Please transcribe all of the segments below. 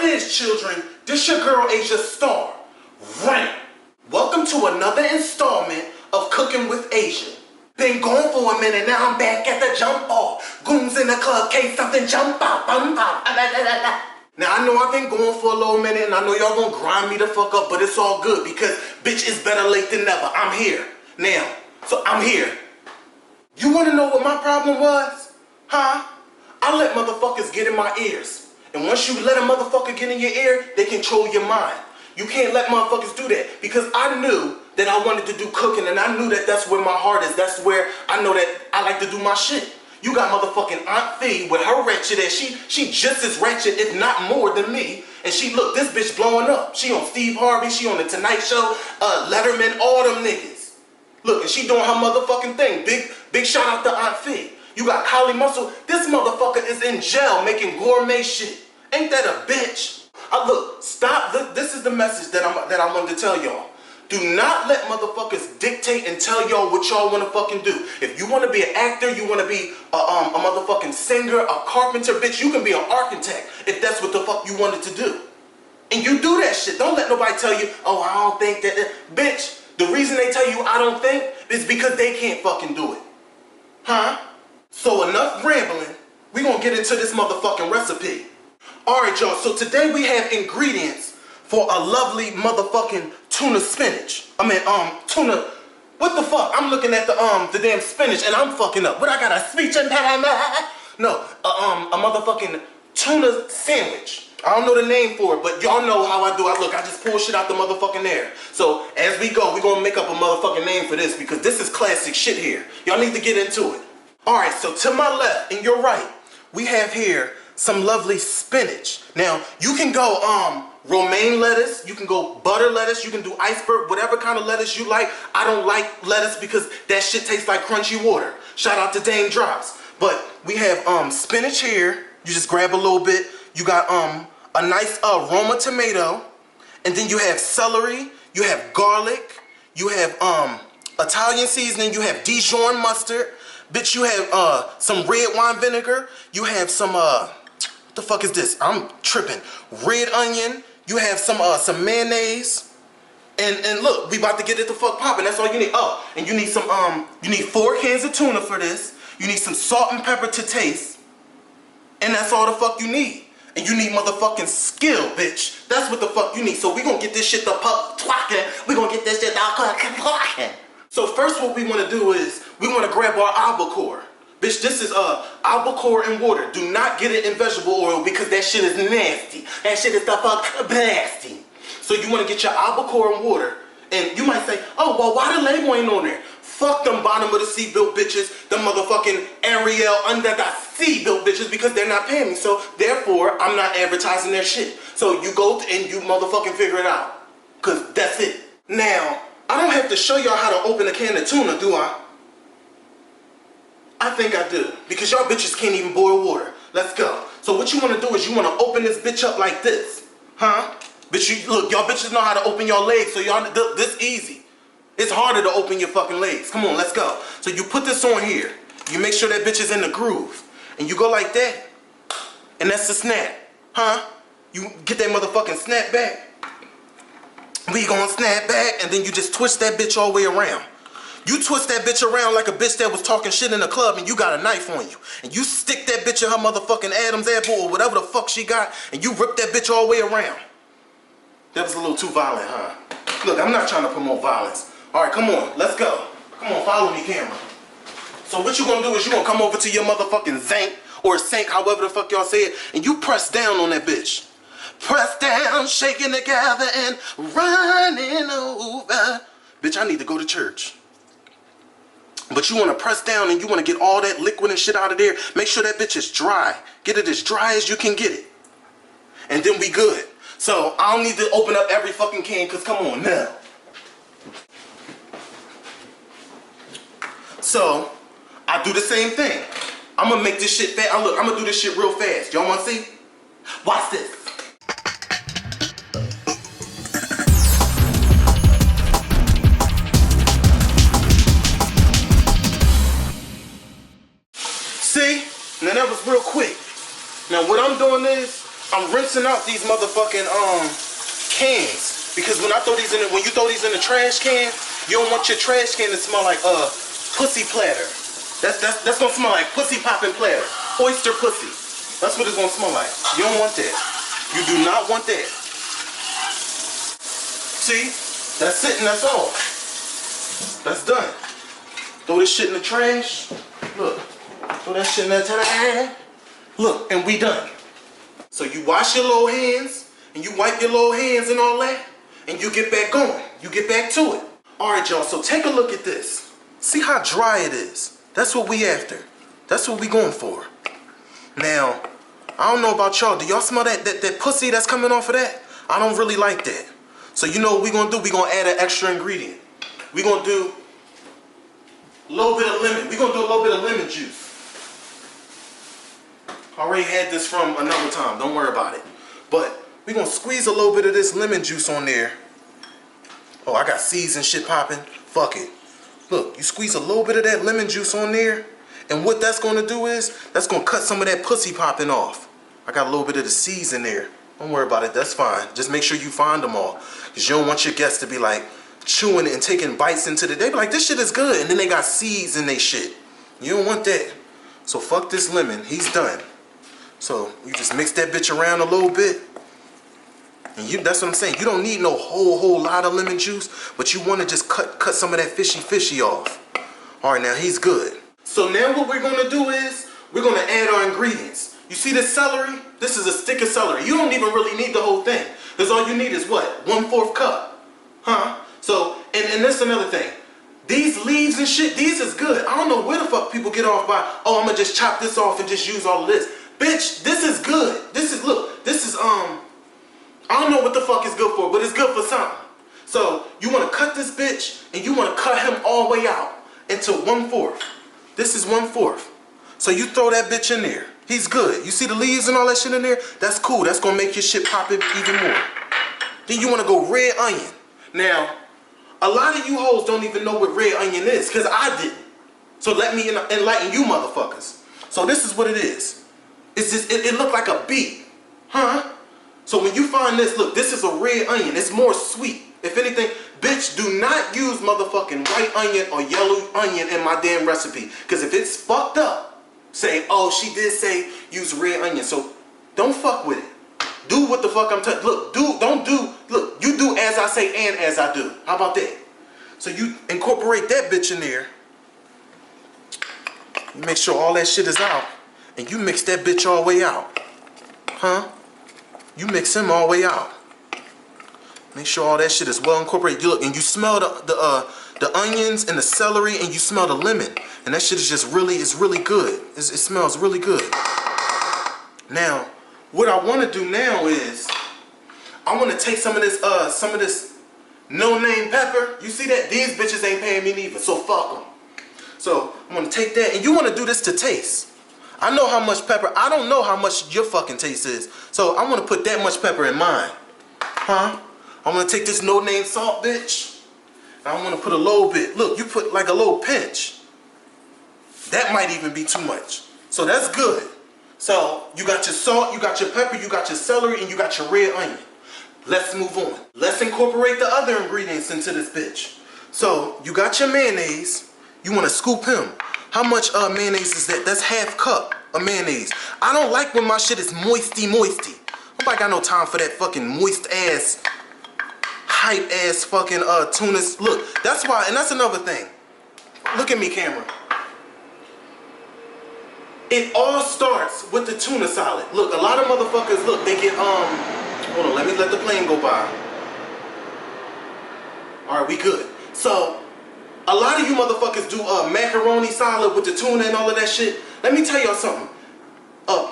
it is, children? This your girl, Asia Star. Right. Welcome to another installment of Cooking with Asia. Been gone for a minute, now I'm back at the jump off. Goons in the club, can't something jump out, bum out. Now I know I've been going for a little minute and I know y'all gonna grind me the fuck up, but it's all good because bitch, it's better late than never. I'm here. Now, so I'm here. You wanna know what my problem was? Huh? I let motherfuckers get in my ears. And once you let a motherfucker get in your ear, they control your mind. You can't let motherfuckers do that because I knew that I wanted to do cooking and I knew that that's where my heart is. That's where I know that I like to do my shit. You got motherfucking Aunt Fee with her ratchet ass. She just as ratchet, if not more than me. And she, look, this bitch blowing up. She on Steve Harvey, she on the Tonight Show, Letterman, all them niggas. Look, and she doing her motherfucking thing. Big shout out to Aunt Fee. You got Kylie Muscle. This motherfucker is in jail making gourmet shit. Ain't that a bitch? Look, stop. This is the message that I wanted to tell y'all. Do not let motherfuckers dictate and tell y'all what y'all want to fucking do. If you want to be an actor, you want to be a motherfucking singer, a carpenter, bitch, you can be an architect if that's what the fuck you wanted to do. And you do that shit. Don't let nobody tell you, oh, I don't think that. Bitch, the reason they tell you I don't think is because they can't fucking do it. Huh? So enough rambling. We gonna get into this motherfucking recipe. Alright, y'all, so today we have ingredients for a lovely motherfucking tuna spinach. Tuna, what the fuck? I'm looking at the damn spinach and I'm fucking up. What, I got a speech impediment? No, a motherfucking tuna sandwich. I don't know the name for it, but y'all know how I do. I just pull shit out the motherfucking air. So as we go, we're gonna make up a motherfucking name for this because this is classic shit here. Y'all need to get into it. Alright, so to my left and your right, we have here some lovely spinach. Now, you can go romaine lettuce, you can go butter lettuce, you can do iceberg, whatever kind of lettuce you like. I don't like lettuce because that shit tastes like crunchy water. Shout out to Dame Drops. But we have spinach here. You just grab a little bit. You got a nice Roma tomato. And then you have celery, you have garlic, you have Italian seasoning, you have Dijon mustard. Bitch, you have some red wine vinegar. You have some what the fuck is this? I'm tripping. Red onion. You have some mayonnaise. And look, we about to get it the fuck popping. That's all you need. Oh, and you need some you need 4 cans of tuna for this. You need some salt and pepper to taste. And that's all the fuck you need. And you need motherfucking skill, bitch. That's what the fuck you need. So we gonna get this shit the puck twacking. We gonna get this shit the twacking. So first what we want to do is we want to grab our albacore. Bitch, this is albacore and water. Do not get it in vegetable oil because that shit is nasty. That shit is the fuck nasty. So you want to get your albacore and water. And you might say, oh, well, why the label ain't on there? Fuck them bottom of the sea built bitches, them motherfucking Ariel under the sea built bitches because they're not paying me. So therefore, I'm not advertising their shit. So you go and you motherfucking figure it out. Because that's it. Now, I don't have to show y'all how to open a can of tuna, do I? I think I do. Because y'all bitches can't even boil water. Let's go. So what you want to do is you want to open this bitch up like this. Huh? Bitch, look, y'all bitches know how to open your legs, so y'all, this easy. It's harder to open your fucking legs. Come on, let's go. So you put this on here. You make sure that bitch is in the groove. And you go like that. And that's the snap. Huh? You get that motherfucking snap back. We gonna snap back, and then you just twist that bitch all the way around. You twist that bitch around like a bitch that was talking shit in a club and you got a knife on you. And you stick that bitch in her motherfucking Adam's apple or whatever the fuck she got, and you rip that bitch all the way around. That was a little too violent, huh? Look, I'm not trying to promote violence. Alright, come on, let's go. Come on, follow me, camera. So what you gonna do is you gonna come over to your motherfucking zinc or sink, however the fuck y'all say it, and you press down on that bitch. Press down, shaking together and running over. Bitch, I need to go to church. But you want to press down and you want to get all that liquid and shit out of there. Make sure that bitch is dry. Get it as dry as you can get it. And then we good. So I don't need to open up every fucking can because come on now. So I do the same thing. I'm going to make this shit fast. Look, I'm going to do this shit real fast. Y'all want to see? Watch this. See? Now that was real quick. Now what I'm doing is, I'm rinsing out these motherfucking cans because when you throw these in the trash can, you don't want your trash can to smell like pussy platter. That's gonna smell like pussy popping platter, oyster pussy. That's what it's gonna smell like. You don't want that. You do not want that. See, that's it and that's all. That's done. Throw this shit in the trash. Look, throw that shit in that trash. Look, and we done. So you wash your little hands, and you wipe your little hands and all that, and you get back going. You get back to it. All right, y'all, so take a look at this. See how dry it is? That's what we after. That's what we going for. Now, I don't know about y'all. Do y'all smell that pussy that's coming off of that? I don't really like that. So you know what we gonna do? We gonna add an extra ingredient. We gonna do a little bit of lemon. We gonna do a little bit of lemon juice. I already had this from another time. Don't worry about it. But we gonna squeeze a little bit of this lemon juice on there. Oh, I got seeds and shit popping. Fuck it. Look, you squeeze a little bit of that lemon juice on there, and what that's gonna do is that's gonna cut some of that pussy popping off. I got a little bit of the seeds in there. Don't worry about it. That's fine. Just make sure you find them all, because you don't want your guests to be like chewing it and taking bites into the. They be like, this shit is good, and then they got seeds in they shit. You don't want that. So fuck this lemon. He's done. So you just mix that bitch around a little bit. And that's what I'm saying. You don't need no whole lot of lemon juice, but you want to just cut some of that fishy off. All right, now he's good. So now what we're going to do is we're going to add our ingredients. You see this celery? This is a stick of celery. You don't even really need the whole thing. Because all you need is what? 1/4 cup. Huh? So, and that's another thing. These leaves and shit, these is good. I don't know where the fuck people get off by, oh, I'm going to just chop this off and just use all of this. Bitch, this is good. This is, look, this is, I don't know what the fuck it's good for, but it's good for something. So, you want to cut this bitch, and you want to cut him all the way out into 1/4. This is 1/4. So you throw that bitch in there. He's good. You see the leaves and all that shit in there? That's cool. That's going to make your shit pop it even more. Then you want to go red onion. Now, a lot of you hoes don't even know what red onion is, because I didn't. So let me enlighten you motherfuckers. So this is what it is. It's just, it looked like a beet. Huh? So when you find this, look, this is a red onion. It's more sweet. If anything, bitch, do not use motherfucking white onion or yellow onion in my damn recipe. Because if it's fucked up, say, oh, she did say use red onion. So don't fuck with it. Do what the fuck I'm telling you. Look, look, you do as I say and as I do. How about that? So you incorporate that bitch in there. You make sure all that shit is out. And you mix that bitch all the way out. Huh? You mix him all the way out. Make sure all that shit is well incorporated. You look, and you smell the onions and the celery, and you smell the lemon. And that shit is just really, it's really good. It smells really good. Now, what I want to do now is, I want to take some of this no-name pepper. You see that? These bitches ain't paying me neither, so fuck them. So, I'm going to take that, and you want to do this to taste. I know how much pepper, I don't know how much your fucking taste is. So I'm gonna put that much pepper in mine. Huh? I'm gonna take this no-name salt, bitch. And I'm gonna put a little bit. Look, you put like a little pinch. That might even be too much. So that's good. So you got your salt, you got your pepper, you got your celery, and you got your red onion. Let's move on. Let's incorporate the other ingredients into this bitch. So you got your mayonnaise. You wanna scoop him. How much mayonnaise is that? That's ½ cup of mayonnaise. I don't like when my shit is moisty. Nobody got no time for that fucking moist ass, hype ass fucking tuna. Look, that's why, and that's another thing. Look at me, camera. It all starts with the tuna salad. Look, a lot of motherfuckers, look, they get, hold on, let me let the plane go by. All right, we good. So, a lot of you motherfuckers do macaroni salad with the tuna and all of that shit. Let me tell y'all something.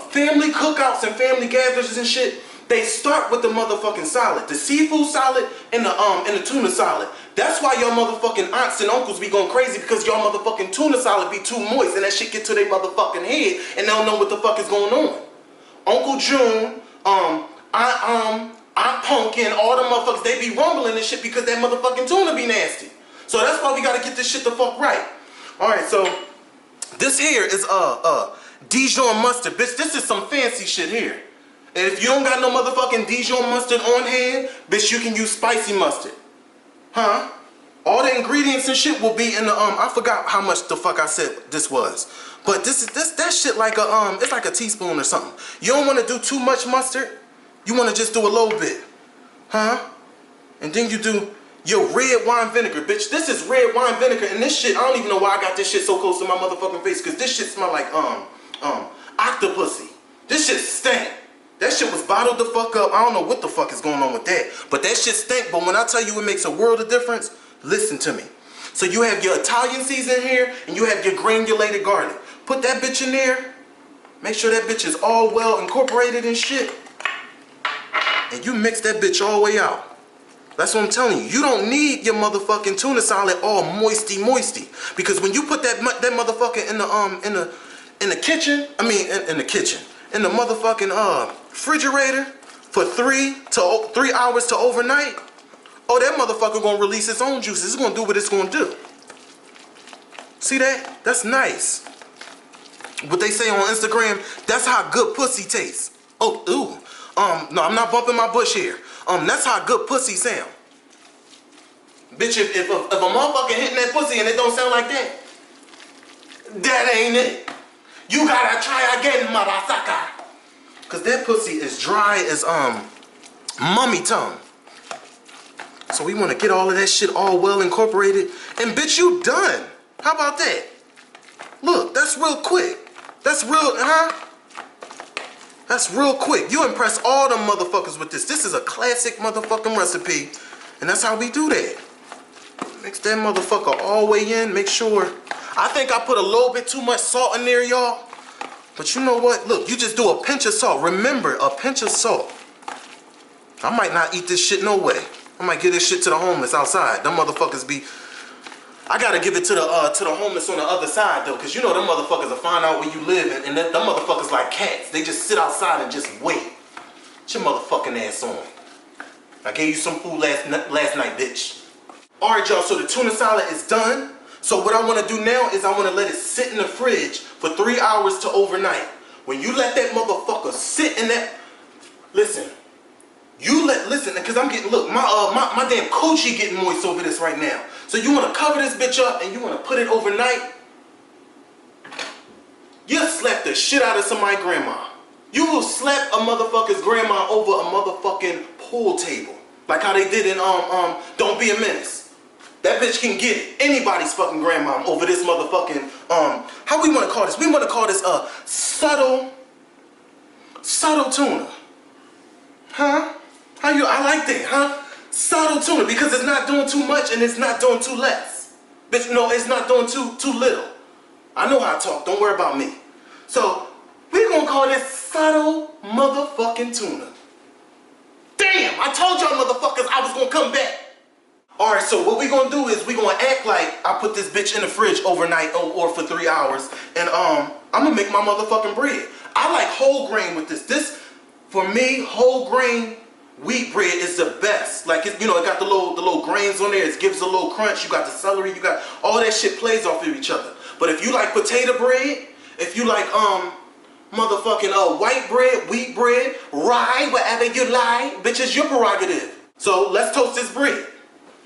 Family cookouts and family gatherings and shit, they start with the motherfucking salad. The seafood salad and the tuna salad. That's why y'all motherfucking aunts and uncles be going crazy, because y'all motherfucking tuna salad be too moist and that shit get to their motherfucking head and they don't know what the fuck is going on. Uncle June, Aunt Pumpkin, all the motherfuckers, they be rumbling and shit because that motherfucking tuna be nasty. So that's why we gotta get this shit the fuck right. Alright, so this here is Dijon mustard. Bitch, this is some fancy shit here. And if you don't got no motherfucking Dijon mustard on hand, bitch, you can use spicy mustard. Huh? All the ingredients and shit will be in the I forgot how much the fuck I said this was. But that shit like a it's like a teaspoon or something. You don't want to do too much mustard. You want to just do a little bit. Huh? And then you do your red wine vinegar, bitch. This is red wine vinegar, and this shit, I don't even know why I got this shit so close to my motherfucking face, cause this shit smell like octopussy. This shit stank. That shit was bottled the fuck up. I don't know what the fuck is going on with that. But that shit stank. But when I tell you it makes a world of difference, listen to me. So you have your Italian season here, and you have your granulated garlic. Put that bitch in there. Make sure that bitch is all well incorporated and shit. And you mix that bitch all the way out. That's what I'm telling you. You don't need your motherfucking tuna salad all moisty. Because when you put that motherfucker in the kitchen, in the motherfucking refrigerator for 3 hours to overnight, oh, that motherfucker gonna release its own juices. It's gonna do what it's gonna do. See that? That's nice. What they say on Instagram, that's how good pussy tastes. Oh, ooh. No, I'm not bumping my bush here. That's how good pussy sound. Bitch, if a motherfucker hitting that pussy and it don't sound like that, that ain't it. You gotta try again, motherfucker. Cause that pussy is dry as mummy tongue. So we wanna get all of that shit all well incorporated. And bitch, you done. How about that? Look, that's real quick. That's real, huh? That's real quick. You impress all them motherfuckers with this. This is a classic motherfucking recipe. And that's how we do that. Mix that motherfucker all the way in. Make sure. I think I put a little bit too much salt in there, y'all. But you know what? Look, you just do a pinch of salt. Remember, a pinch of salt. I might not eat this shit no way. I might give this shit to the homeless outside. Them motherfuckers be... I gotta give it to the homeless on the other side though, cause you know them motherfuckers will find out where you live, and them motherfuckers like cats. They just sit outside and just wait. Get your motherfucking ass on. I gave you some food last night, bitch. All right, y'all. So the tuna salad is done. So what I want to do now is I want to let it sit in the fridge for 3 hours to overnight. When you let that motherfucker sit in that, listen, cause I'm getting, look, my damn coochie getting moist over this right now. So you want to cover this bitch up and you want to put it overnight. You slapped the shit out of somebody's grandma. You will slap a motherfucker's grandma over a motherfucking pool table. Like how they did in Don't Be a Menace. That bitch can get it. Anybody's fucking grandma over this motherfucking, how we want to call this? We want to call this subtle tuna. Huh? I like that, huh? Subtle tuna, because it's not doing too much and it's not doing too less. Bitch, no, it's not doing too little. I know how to talk, don't worry about me. So, we're gonna call this subtle motherfucking tuna. Damn, I told y'all motherfuckers I was gonna come back. Alright, so what we're gonna do is we're gonna act like I put this bitch in the fridge overnight or for 3 hours, and I'm gonna make my motherfucking bread. I like whole grain with this. This, for me, whole grain wheat bread is the best. Like, it got the little grains on there. It gives a little crunch. You got the celery. You got all that shit plays off of each other. But if you like potato bread, if you like motherfucking white bread, wheat bread, rye, whatever you like, bitch, it's your prerogative. So let's toast this bread.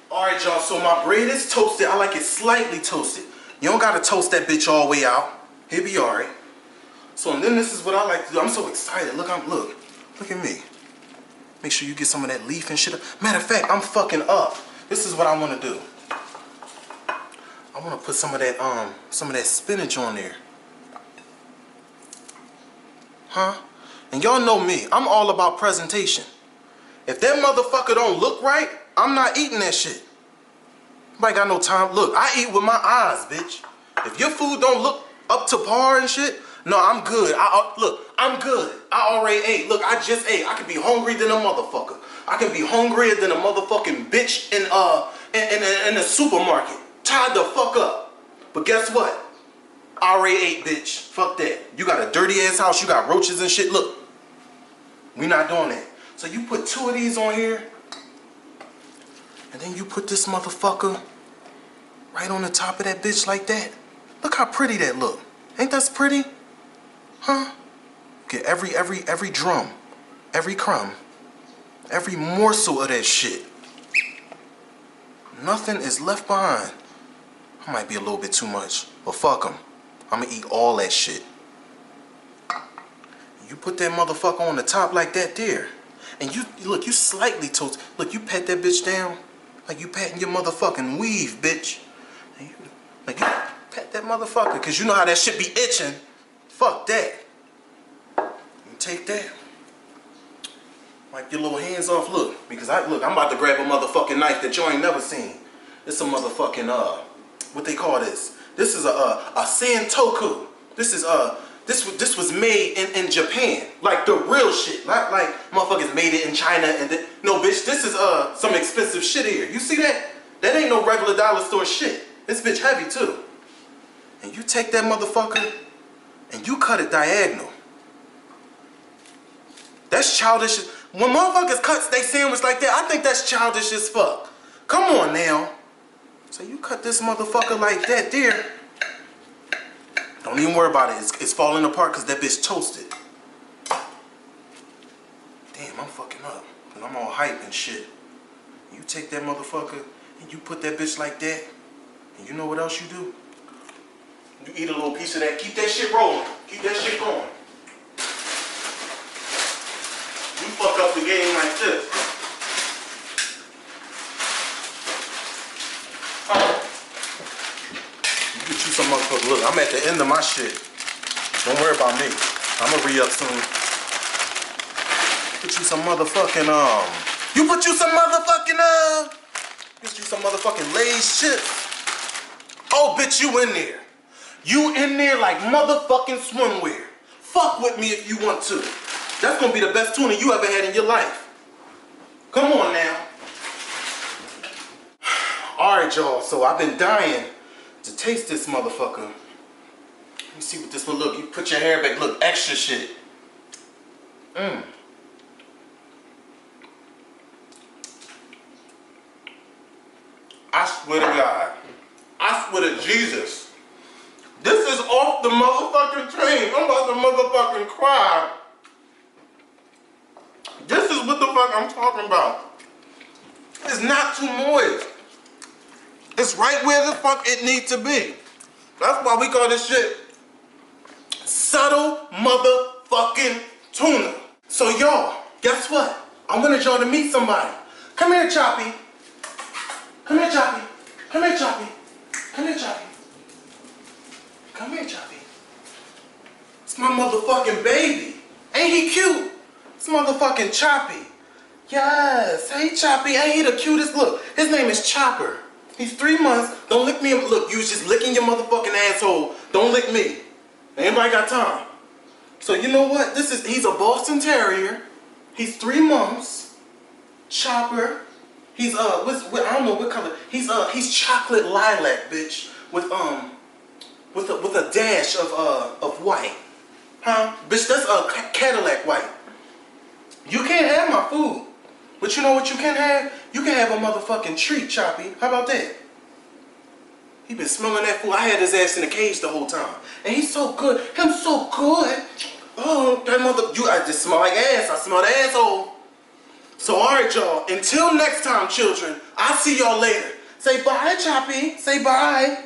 All right, y'all. So my bread is toasted. I like it slightly toasted. You don't gotta toast that bitch all the way out. He'll be all right. So and then this is what I like to do. I'm so excited. Look at me. Make sure you get some of that leaf and shit. Matter of fact, I'm fucking up. This is what I want to do. I want to put some of that spinach on there. Huh? And y'all know me. I'm all about presentation. If that motherfucker don't look right, I'm not eating that shit. Nobody got no time. Look, I eat with my eyes, bitch. If your food don't look up to par and shit, no, I'm good. Look, I'm good. I already ate. Look, I just ate. I can be hungry than a motherfucker. I can be hungrier than a motherfucking bitch in the supermarket. Tied the fuck up. But guess what? I already ate, bitch. Fuck that. You got a dirty ass house. You got roaches and shit. Look, we not doing that. So you put 2 of these on here, and then you put this motherfucker right on the top of that bitch like that. Look how pretty that look. Ain't that pretty? Huh? Get every drum. Every crumb, every morsel of that shit. Nothing is left behind. I might be a little bit too much, but fuck them. I'm gonna eat all that shit. You put that motherfucker on the top like that there. And you, look, you slightly toast. Look, you pat that bitch down like you patting your motherfucking weave, bitch. Like you pat that motherfucker, cause you know how that shit be itching. Fuck that. You take that. Wipe your little hands off, look. Because I'm about to grab a motherfucking knife that you ain't never seen. It's a motherfucking, what they call this? This is a santoku. This was made in Japan. Like the real shit. Not like motherfuckers made it in China and no bitch, this is some expensive shit here. You see that? That ain't no regular dollar store shit. This bitch heavy too. And you take that motherfucker and you cut it diagonal. That's childish. When motherfuckers cut they sandwich like that, I think that's childish as fuck. Come on now. So you cut this motherfucker like that there. Don't even worry about it. It's falling apart because that bitch toasted. Damn, I'm fucking up. Because I'm all hype and shit. You take that motherfucker and you put that bitch like that. And you know what else you do? You eat a little piece of that. Keep that shit rolling. Keep that shit going. You fuck up the game like this. You get you some motherfucker. Look, I'm at the end of my shit. Don't worry about me. I'ma re-up soon. Put you some motherfucking You put you some motherfucking Get you some motherfucking Lay's chips. Oh bitch, you in there. You in there like motherfucking swimwear. Fuck with me if you want to. That's gonna be the best tuna you ever had in your life. Come on now. Alright y'all, so I've been dying to taste this motherfucker. Let me see what this will look. You put your hair back, look, extra shit. I swear to God. I swear to Jesus. This is off the motherfucking chain. I'm about to motherfucking cry. This is what the fuck I'm talking about. It's not too moist. It's right where the fuck it needs to be. That's why we call this shit subtle motherfucking tuna. So y'all, guess what? I wanted y'all to meet somebody. Come here, Choppy. Come here, Choppy. Come here, Choppy. Come here, Choppy. Come here, Choppy. It's my motherfucking baby. Ain't he cute? It's motherfucking Choppy. Yes. Hey, Choppy. Ain't he the cutest? Look, his name is Chopper. He's 3 months. Don't lick me. Look, you was just licking your motherfucking asshole. Don't lick me. Anybody got time? So you know what? He's a Boston Terrier. He's 3 months. Chopper. He's I don't know what color. He's chocolate lilac, bitch, with a dash of white. Huh? Bitch, that's a Cadillac white. You can't have my food. But you know what you can have? You can have a motherfucking treat, Choppy. How about that? He been smelling that food. I had his ass in the cage the whole time. And he's so good. Him so good. Oh, that I just smell like ass. I smell the asshole. So alright y'all, until next time children, I'll see y'all later. Say bye, Choppy. Say bye.